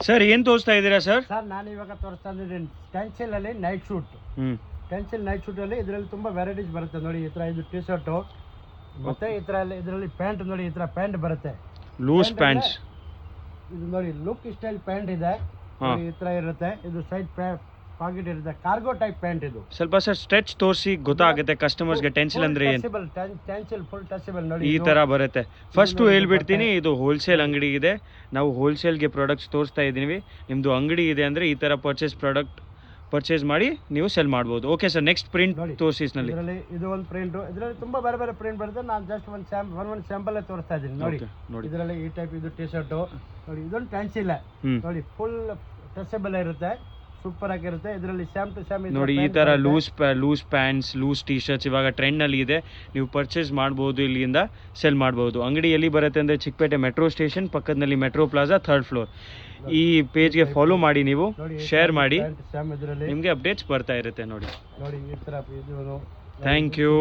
Sir ಏನು ತೋರಿಸ್ತಾ ಇದ್ದೀರಾ ಸರ್? ಸರ್ ನಾನು ಇವಾಗ ತೋರಿಸ್ತಾ ಇದ್ದೀನಿ ಟೆನ್ಸಿಲ್ ಅಲ್ಲಿ ನೈಟ್ ಶೂಟ್. ಹ್ಞೂ ಟೆನ್ಸಿಲ್ ನೈಟ್ ಶೂಟ್ ಅಲ್ಲಿ ಇದರಲ್ಲಿ ತುಂಬಾ ವೆರೈಟೀಸ್ ಬರುತ್ತೆ ನೋಡಿ. ಈ ತರ ಇದು ಟಿ ಶರ್ಟು, ಮತ್ತೆ ಈ ತರ ಇದರಲ್ಲಿ ಪ್ಯಾಂಟ್ ನೋಡಿ, ಈ ತರ ಪ್ಯಾಂಟ್ ಬರುತ್ತೆ, ಲೂಸ್ ಪ್ಯಾಂಟ್ಸ್. ಇದು ನೋಡಿ ಲುಕ್ ಸ್ಟೈಲ್ ಪ್ಯಾಂಟ್ ಇದೆ ನೋಡಿ, ಈ ತರ ಇರುತ್ತೆ. ಇದು ಸೈಡ್ ಪಾಕೆಟ್ ಇರುತ್ತೆ, ಕಾರ್ಗೋ ಟೈಪ್ ಪ್ಯಾಂಟ್. ಇದು ಸ್ವಲ್ಪ ಸರ್ ಸ್ಟ್ರೆಚ್ ತೋರಿಸಿ ಗೊತ್ತಾಗುತ್ತೆ ಕಸ್ಟಮರ್ಸ್ಗೆ ಟೆನ್ಸಿಲ್ ಅಂದ್ರೆ ಏನು. ಟೆನ್ಸಿಲ್ ಫುಲ್ ಟಚಬಲ್ ನೋಡಿ, ಈ ತರ ಬರುತ್ತೆ. ಫಸ್ಟ್ ಹೇಳ್ಬಿಡ್ತೀನಿ, ಇದು ಹೋಲ್ಸೇಲ್ ಅಂಗಡಿ ಇದೆ. ನಾವು ಹೋಲ್ಸೇಲ್ಗೆ ಪ್ರಾಡಕ್ಟ್ಸ್ ತೋರಿಸ್ತಾ ಇದ್ದೀವಿ. ನಿಮ್ಮದು ಅಂಗಡಿ ಇದೆ ಅಂದರೆ ಈ ಥರ ಪರ್ಚೇಸ್ ಮಾಡಿ ನೀವು ಸೆಲ್ ಮಾಡ್ಬೋದು. ಓಕೆ ಸರ್, ನೆಕ್ಸ್ಟ್ ಪ್ರಿಂಟ್ ತೋರಿಸಿ. ಇದರಲ್ಲಿ ಇದು ಒಂದು ಪ್ರಿಂಟ್, ಇದರಲ್ಲಿ ತುಂಬಾ ಬೇರೆ ಬೇರೆ ಪ್ರಿಂಟ್ ಬರುತ್ತೆ. ನಾನು ಜಸ್ಟ್ ಒಂದು ಸ್ಯಾಂಪಲ್ ತೋರಿಸ್ತಾ ಇದ್ದೀನಿ ನೋಡಿ. ಇದರಲ್ಲಿ ಈ ಟೈಪ್ ಇದು ಟಿ ಶರ್ಟು ನೋಡಿ, ಇದೊಂದು ಟೆನ್ಸಿಲ್ ನೋಡಿ, ಫುಲ್ ಟಚಬಲ್ ಇರುತ್ತೆ, ಸೂಪರ್ ಆಗಿರುತ್ತೆ. ಇದರಲ್ಲಿ ಸ್ಯಾಮ್ ಟು ಸ್ಯಾಮ್ ನೋಡಿ, ಈ ತರ loose pants, loose T shirts ಇವಾಗ ಟ್ರೆಂಡ್ ನಲ್ಲಿ ಇದೆ. ನೀವು ಪರ್ಚೇಸ್ ಮಾಡ್ಬೋದು, ಇಲ್ಲಿಂದ ಸೆಲ್ ಮಾಡ್ಬೋದು. ಅಂಗಡಿ ಎಲ್ಲಿ ಬರುತ್ತೆ ಅಂದರೆ ಚಿಕ್ಕಪೇಟೆ ಮೆಟ್ರೋ ಸ್ಟೇಷನ್ ಪಕ್ಕದಲ್ಲಿ ಮೆಟ್ರೋ ಪ್ಲಾಜಾ 3rd ಫ್ಲೋರ್. ಈ ಪೇಜ್ಗೆ ಫಾಲೋ ಮಾಡಿ, ನೀವು ಶೇರ್ ಮಾಡಿ, ನಿಮಗೆ ಅಪ್ಡೇಟ್ಸ್ ಬರ್ತಾ ಇರುತ್ತೆ ನೋಡಿ. ನೋಡಿ ಈ ತರ. Thank you.